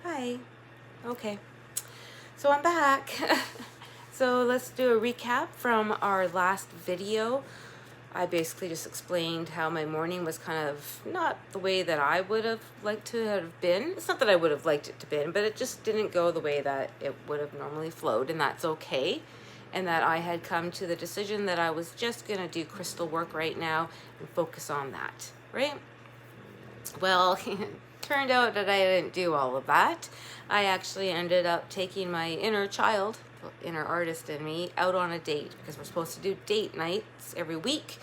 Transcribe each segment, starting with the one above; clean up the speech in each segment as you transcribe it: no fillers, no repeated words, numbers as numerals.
Hi. Okay. So I'm back. So let's do a recap from our last video. I basically just explained how my morning was kind of not the way that I would have liked to have been. It's not that I would have liked it to been, but it just didn't go the way that it would have normally flowed, and that's okay. And that I had come to the decision that I was just gonna do crystal work right now and focus on that, right? Well, turned out that I didn't do all of that. I actually ended up taking my inner child, inner artist in me, out on a date because we're supposed to do date nights every week.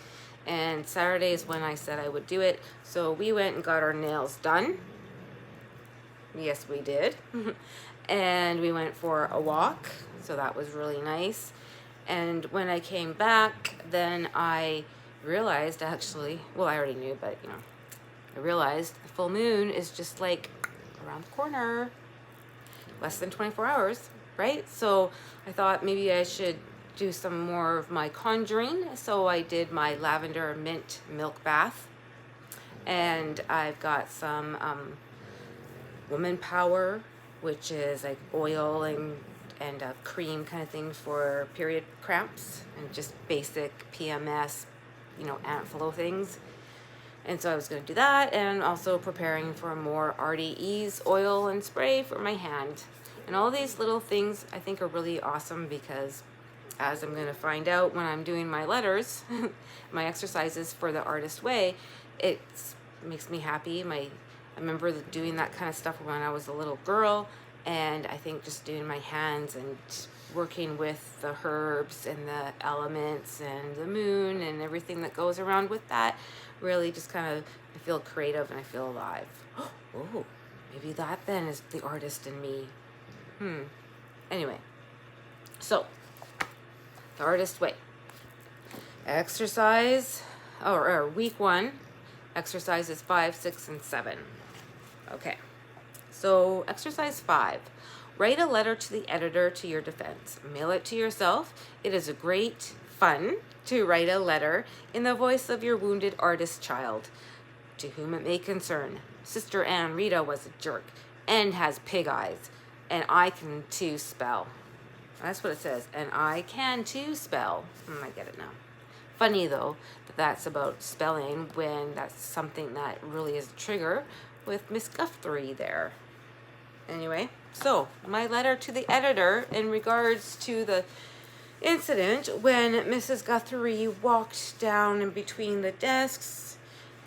And Saturday is when I said I would do it. So we went and got our nails done. Yes, we did. And we went for a walk. So that was really nice. And when I came back, then I realized actually, well, I already knew, but I realized the full moon is just like around the corner, less than 24 hours, right? So I thought maybe I should do some more of my conjuring. So I did my lavender mint milk bath, and I've got some woman power, which is like oil and a cream kind of thing for period cramps and just basic PMS, ant flow things. And so I was going to do that, and also preparing for more RDE's oil and spray for my hand. And all these little things I think are really awesome because, as I'm going to find out when I'm doing my letters, my exercises for the Artist Way, it makes me happy. I remember doing that kind of stuff when I was a little girl, and I think just doing my hands and working with the herbs and the elements and the moon and everything that goes around with that really just kind of, I feel creative and I feel alive. Oh, maybe that then is the artist in me. Anyway, so the Artist Way. Exercise, or week 1, exercises 5, 6, and 7. Okay, so exercise 5. Write a letter to the editor to your defense. Mail it to yourself. It is a great fun to write a letter in the voice of your wounded artist child, to whom it may concern. Sister Ann Rita was a jerk and has pig eyes, and I can too spell. That's what it says, and I can too spell. I get it now. Funny though that that's about spelling when that's something that really is a trigger with Miss Guthrie there. Anyway, so my letter to the editor in regards to the incident when Mrs. Guthrie walked down in between the desks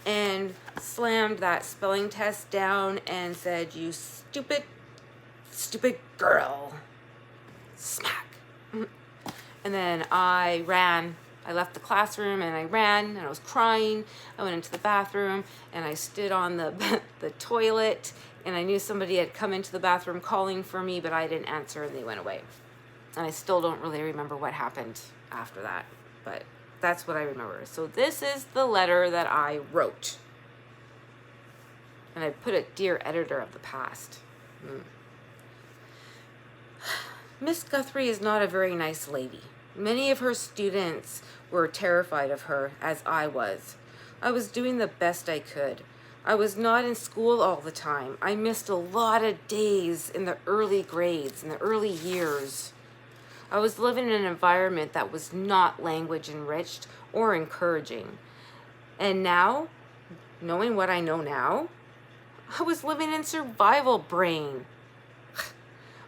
and slammed that spelling test down and said, "You stupid, stupid girl." Smack. And then I left the classroom and I ran and I was crying. I went into the bathroom and I stood on the toilet, and I knew somebody had come into the bathroom calling for me, but I didn't answer and they went away. And I still don't really remember what happened after that, but that's what I remember. So this is the letter that I wrote. And I put it, "Dear Editor of the Past." Miss Guthrie is not a very nice lady. Many of her students were terrified of her, as I was. I was doing the best I could. I was not in school all the time. I missed a lot of days in the early grades, in the early years. I was living in an environment that was not language enriched or encouraging. And now, knowing what I know now, I was living in survival brain.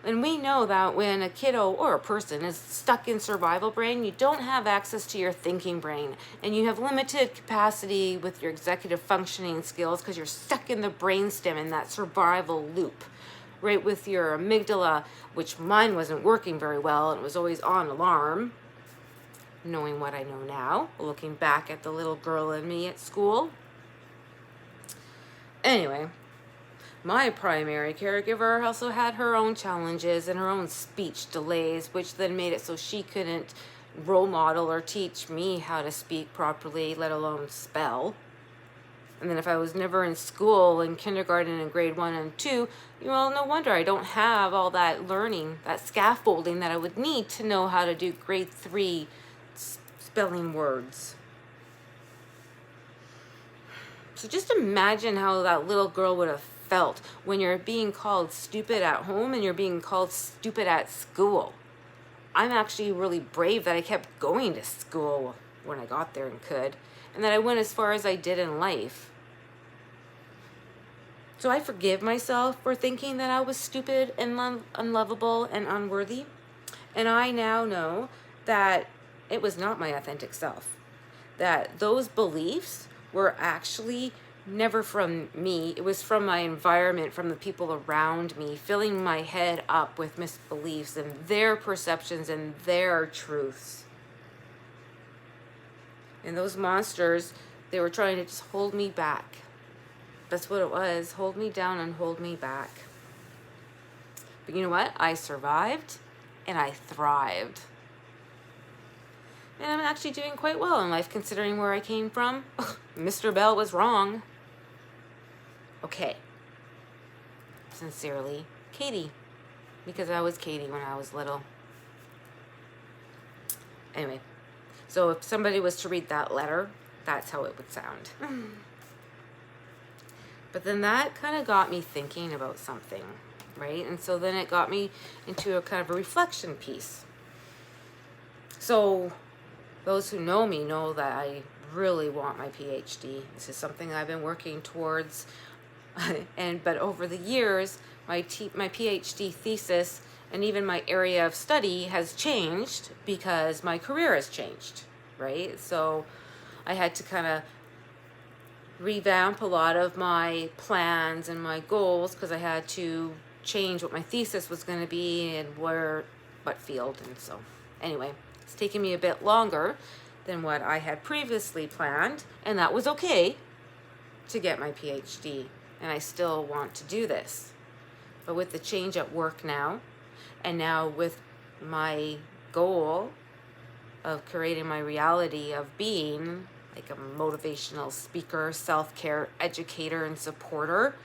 And we know that when a kiddo or a person is stuck in survival brain, you don't have access to your thinking brain, and you have limited capacity with your executive functioning skills because you're stuck in the brainstem in that survival loop, right, with your amygdala, which mine wasn't working very well and it was always on alarm. Knowing what I know now, looking back at the little girl in me at school. Anyway, my primary caregiver also had her own challenges and her own speech delays, which then made it so she couldn't role model or teach me how to speak properly, let alone spell. And then if I was never in school in kindergarten and grade 1 and 2, no wonder I don't have all that learning, that scaffolding that I would need to know how to do grade 3 spelling words. So just imagine how that little girl would have felt when you're being called stupid at home and you're being called stupid at school. I'm actually really brave that I kept going to school when I got there and could, and that I went as far as I did in life. So I forgive myself for thinking that I was stupid and unlovable and unworthy. And I now know that it was not my authentic self. That those beliefs were actually never from me. It was from my environment, from the people around me, filling my head up with misbeliefs and their perceptions and their truths. And those monsters, they were trying to just hold me back. That's what it was. Hold me down and hold me back. But you know what? I survived and I thrived. And I'm actually doing quite well in life considering where I came from. Mr. Bell was wrong. Okay. Sincerely, Katie. Because I was Katie when I was little. Anyway, so if somebody was to read that letter, that's how it would sound. But then that kind of got me thinking about something, right? And so then it got me into a kind of a reflection piece. So those who know me know that I really want my PhD. This is something I've been working towards. But over the years, my PhD thesis and even my area of study has changed because my career has changed, right? So I had to kind of revamp a lot of my plans and my goals because I had to change what my thesis was going to be and what field. And so anyway, it's taken me a bit longer than what I had previously planned, and that was okay to get my PhD, and I still want to do this. But with the change at work now, and now with my goal of creating my reality of being like a motivational speaker, self-care educator, and supporter,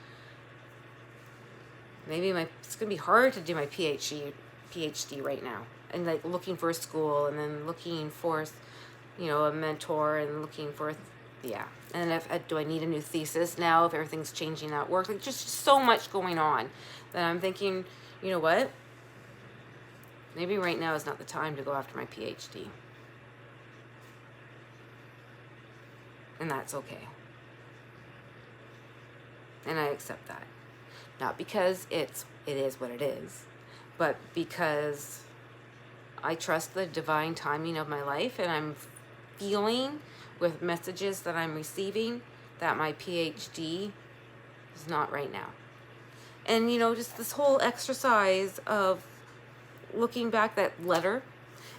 maybe it's gonna be hard to do my PhD right now, and like looking for a school and then looking for, a mentor and looking for, and if do I need a new thesis now if everything's changing at work? Like just so much going on that I'm thinking, you know what? Maybe right now is not the time to go after my PhD. And that's okay. And I accept that. Not because it is what it is, but because I trust the divine timing of my life, and I'm feeling with messages that I'm receiving that my PhD is not right now. And just this whole exercise of looking back, that letter,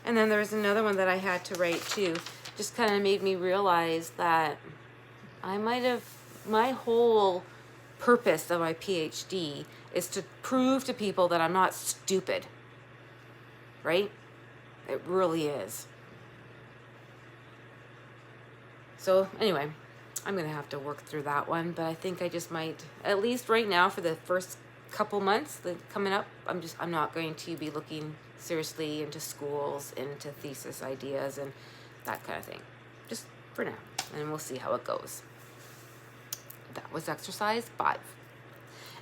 and then there's another one that I had to write too, just kind of made me realize that my whole purpose of my PhD is to prove to people that I'm not stupid, right? It really is. So anyway, I'm going to have to work through that one, but I think I just might, at least right now for the first couple months coming up, I'm not going to be looking seriously into schools, into thesis ideas and that kind of thing. Just for now, and we'll see how it goes. That was exercise 5.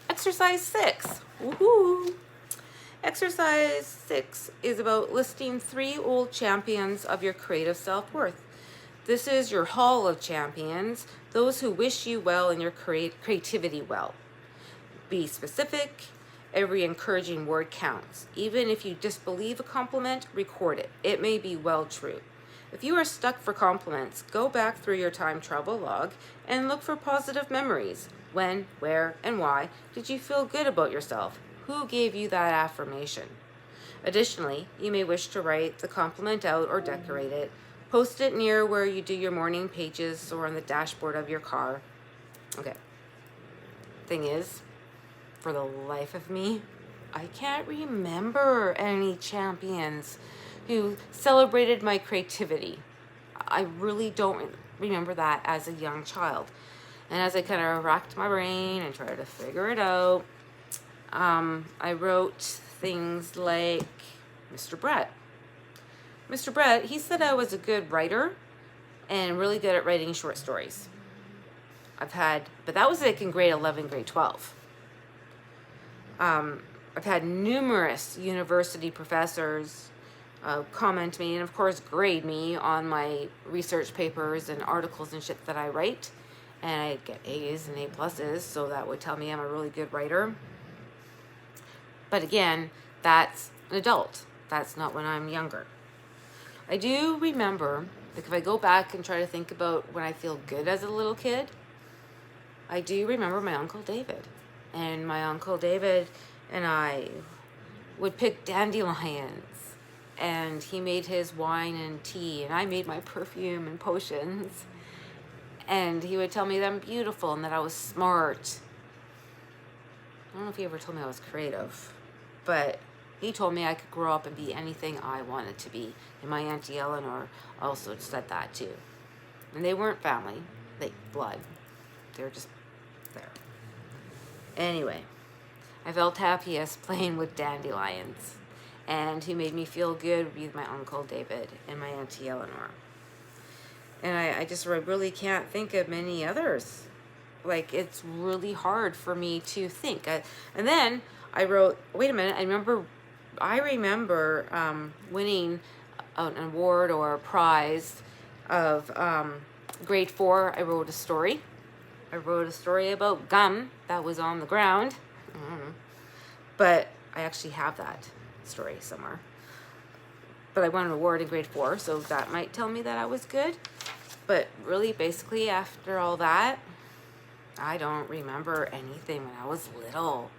Exercise 6. Woohoo! Exercise 6 is about listing 3 old champions of your creative self-worth. This is your hall of champions, those who wish you well and your creativity well. Be specific. Every encouraging word counts. Even if you disbelieve a compliment, record it. It may be well true. If you are stuck for compliments, go back through your time travel log and look for positive memories. When, where, and why did you feel good about yourself? Who gave you that affirmation? Additionally, you may wish to write the compliment out or decorate it. Post it near where you do your morning pages or on the dashboard of your car. Okay. Thing is, for the life of me, I can't remember any champions who celebrated my creativity. I really don't remember that as a young child. And as I kind of racked my brain and tried to figure it out, I wrote things like Mr. Brett. Mr. Brett, he said I was a good writer and really good at writing short stories. But that was like in grade 11, grade 12. I've had numerous university professors comment me and of course grade me on my research papers and articles and shit that I write, and I get A's and A+, so that would tell me I'm a really good writer. But again, that's an adult. That's not when I'm younger. I do remember, like if I go back and try to think about when I feel good as a little kid, I do remember my Uncle David. And my Uncle David and I would pick dandelions, and he made his wine and tea, and I made my perfume and potions. And he would tell me that I'm beautiful and that I was smart. I don't know if he ever told me I was creative, but he told me I could grow up and be anything I wanted to be. And my Auntie Eleanor also said that too. And they weren't family, like blood. They were just there. Anyway, I felt happiest playing with dandelions. And who made me feel good with my Uncle David and my Auntie Eleanor. And I really can't think of many others. Like, it's really hard for me to think. And then I wrote, wait a minute, I remember winning an award or a prize of grade 4. I wrote a story. I wrote a story about gum that was on the ground. But I actually have that story somewhere. But I won an award in grade 4, so that might tell me that I was good. But really, basically, after all that, I don't remember anything when I was little.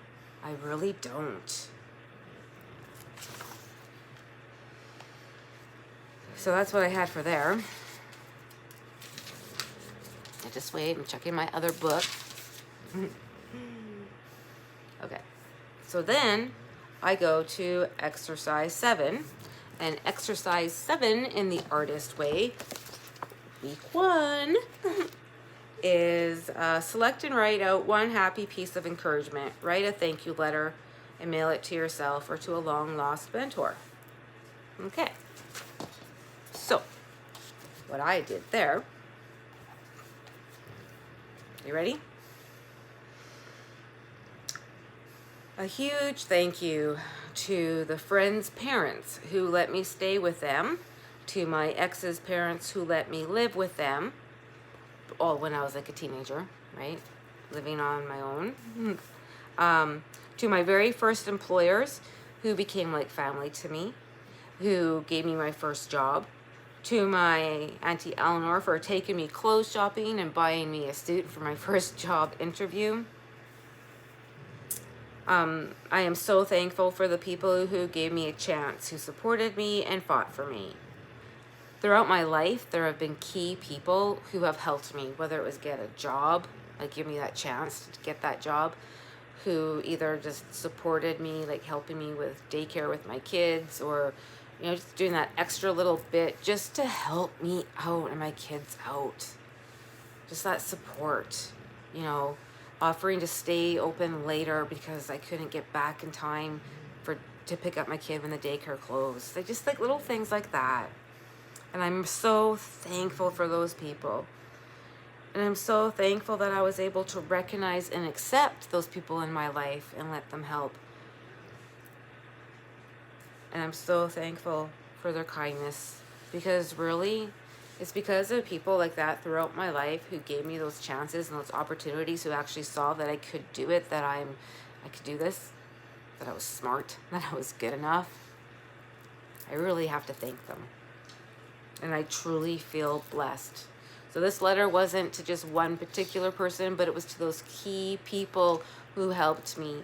I really don't. So that's what I had for there. I just wait. I'm checking my other book. Okay. So then I go to exercise 7. And exercise 7 in the artist way, week 1, is select and write out one happy piece of encouragement. Write a thank you letter and mail it to yourself or to a long lost mentor. Okay. So, what I did there, you ready? A huge thank you to the friends' parents who let me stay with them, to my ex's parents who let me live with them, all when I was like a teenager, right? Living on my own. To my very first employers who became like family to me, who gave me my first job, to my Auntie Eleanor for taking me clothes shopping and buying me a suit for my first job interview. I am so thankful for the people who gave me a chance, who supported me and fought for me. Throughout my life, there have been key people who have helped me, whether it was get a job, like give me that chance to get that job, who either just supported me, like helping me with daycare with my kids, or, you know, just doing that extra little bit just to help me out and my kids out. Just that support, you know. Offering to stay open later because I couldn't get back in time to pick up my kid when the daycare closed. They just like little things like that. And I'm so thankful for those people. And I'm so thankful that I was able to recognize and accept those people in my life and let them help. And I'm so thankful for their kindness, because really, it's because of people like that throughout my life who gave me those chances and those opportunities, who actually saw that I could do it, that I could do this, that I was smart, that I was good enough. I really have to thank them. And I truly feel blessed. So this letter wasn't to just one particular person, but it was to those key people who helped me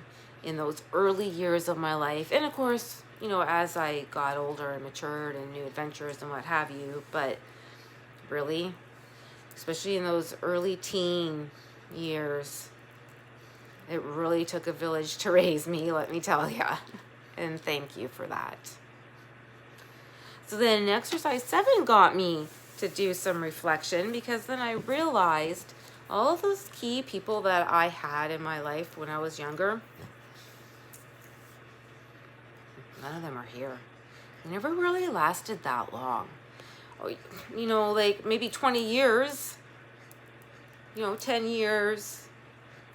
in those early years of my life. And of course, you know, as I got older and matured and new adventures and what have you, but really, especially in those early teen years, it really took a village to raise me, let me tell you. And thank you for that. So then exercise 7 got me to do some reflection, because then I realized all of those key people that I had in my life when I was younger, none of them are here. They never really lasted that long. You know, like maybe 20 years, you know, 10 years,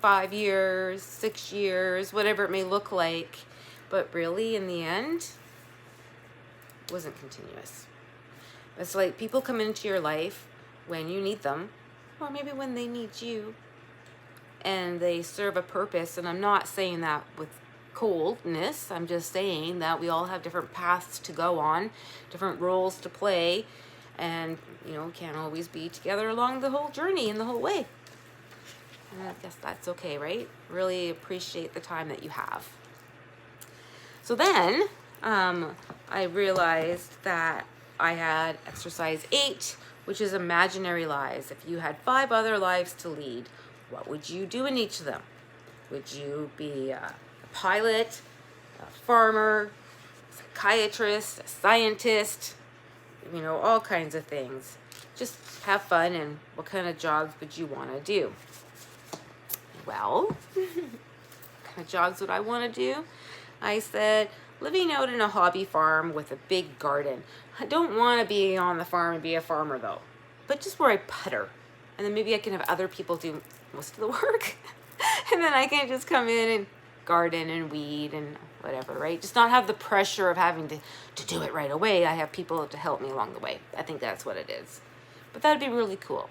5 years, 6 years, whatever it may look like. But really, in the end, it wasn't continuous. It's like people come into your life when you need them, or maybe when they need you, and they serve a purpose. And I'm not saying that with coldness. I'm just saying that we all have different paths to go on, different roles to play, and can't always be together along the whole journey and the whole way. And I guess that's okay, right? Really appreciate the time that you have. So then I realized that I had exercise 8, which is imaginary lives. If you had 5 other lives to lead, what would you do in each of them? Would you be a pilot, a farmer, a psychiatrist, a scientist, all kinds of things? Just have fun, and what kind of jobs would you want to do? Well, what kind of jobs would I want to do? I said, living out in a hobby farm with a big garden. I don't want to be on the farm and be a farmer though, but just where I putter. And then maybe I can have other people do most of the work. And then I can just come in and garden and weed and whatever, right? Just not have the pressure of having to do it right away. I have people to help me along the way. I think that's what it is. But that'd be really cool.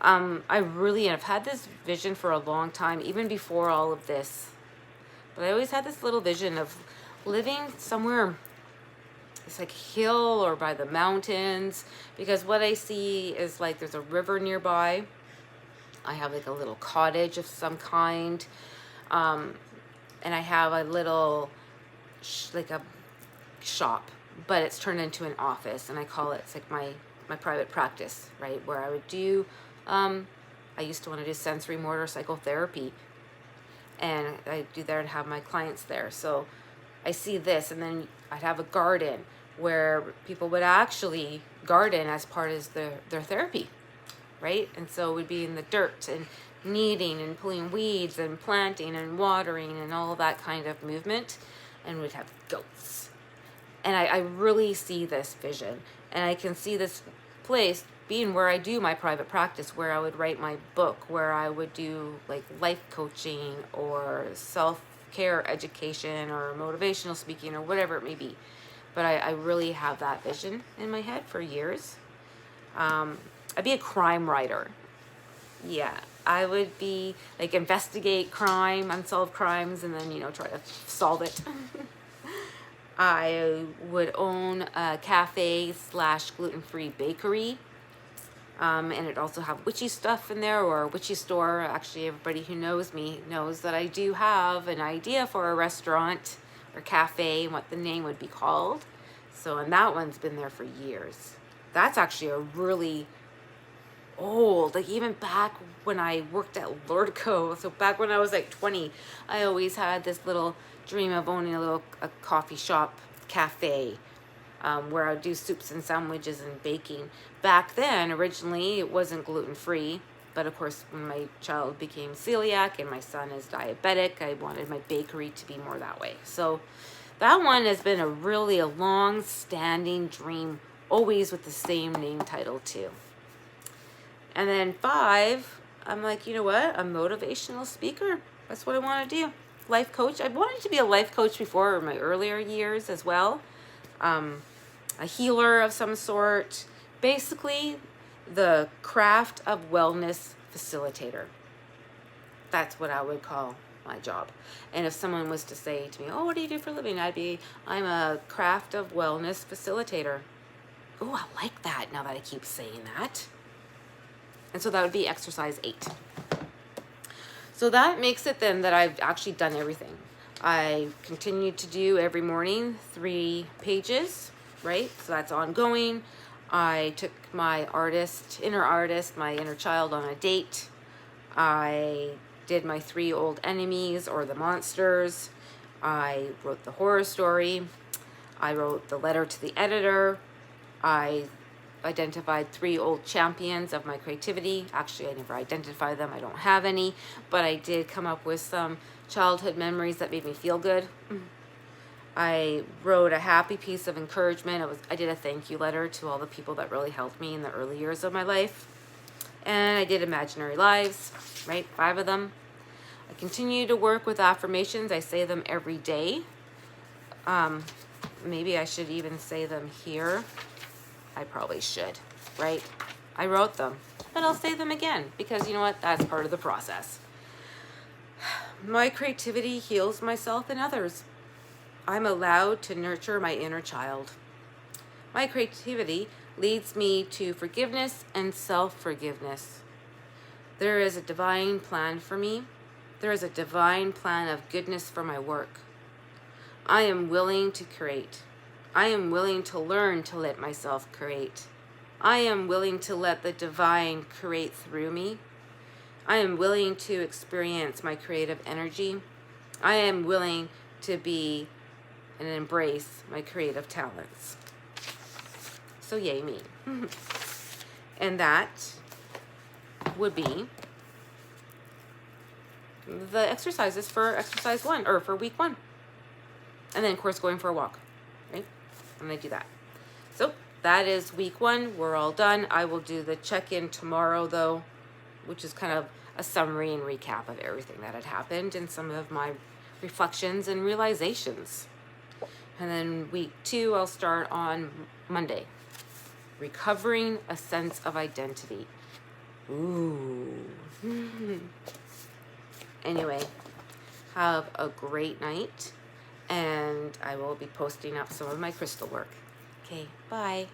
I really have had this vision for a long time, even before all of this. But I always had this little vision of living somewhere, it's like hill or by the mountains, because what I see is like there's a river nearby. I have like a little cottage of some kind, and I have a little like a shop, but it's turned into an office, and I call it, it's like my private practice, right, where I would do I used to want to do sensory motor psychotherapy, and I do there and have my clients there. So I see this, and then I'd have a garden where people would actually garden as part of their therapy, right? And so it would be in the dirt and kneading and pulling weeds and planting and watering and all that kind of movement. And we'd have goats. And I really see this vision, and I can see this place being where I do my private practice, where I would write my book, where I would do like life coaching or self-care education or motivational speaking or whatever it may be. But I really have that vision in my head for years. I'd be a crime writer. Yeah, I would be like investigate crime, unsolved crimes, and then try to solve it. I would own a cafe / gluten-free bakery. And it also have witchy stuff in there, or a witchy store. Actually, everybody who knows me knows that I do have an idea for a restaurant or cafe and what the name would be called. So, and that one's been there for years. That's actually a really old, like even back when I worked at Lordco. So back when I was like 20, I always had this little dream of owning a coffee shop cafe. Where I would do soups and sandwiches and baking. Back then, originally, it wasn't gluten-free. But of course, when my child became celiac and my son is diabetic, I wanted my bakery to be more that way. So that one has been a long-standing dream, always with the same name title too. And then 5, I'm like, you know what? A motivational speaker. That's what I want to do. Life coach. I wanted to be a life coach before in my earlier years as well. A healer of some sort. Basically, the craft of wellness facilitator. That's what I would call my job. And if someone was to say to me, oh, what do you do for a living? I'm a craft of wellness facilitator. Oh, I like that now that I keep saying that. And so that would be exercise 8. So that makes it then that I've actually done everything. I continue to do every morning 3 pages, right? So that's ongoing. I took my my inner child on a date. I did my 3 old enemies or the monsters. I wrote the horror story. I wrote the letter to the editor. I identified 3 old champions of my creativity. Actually, I never identified them. I don't have any, but I did come up with some childhood memories that made me feel good. I wrote a happy piece of encouragement. I did a thank you letter to all the people that really helped me in the early years of my life. And I did imaginary lives, right? 5 of them. I continue to work with affirmations. I say them every day. Maybe I should even say them here. I probably should, right? I wrote them, but I'll say them again because you know what? That's part of the process. My creativity heals myself and others. I'm allowed to nurture my inner child. My creativity leads me to forgiveness and self-forgiveness. There is a divine plan for me. There is a divine plan of goodness for my work. I am willing to create. I am willing to learn to let myself create. I am willing to let the divine create through me. I am willing to experience my creative energy. I am willing to be and embrace my creative talents. So yay me. And that would be the exercises for exercise 1 or for week 1. And then of course going for a walk, right? I'm gonna do that. So that is week 1. We're all done. I will do the check-in tomorrow though, which is kind of a summary and recap of everything that had happened and some of my reflections and realizations. And then week 2, I'll start on Monday. Recovering a sense of identity. Ooh. Anyway, have a great night, and I will be posting up some of my crystal work. Okay, bye.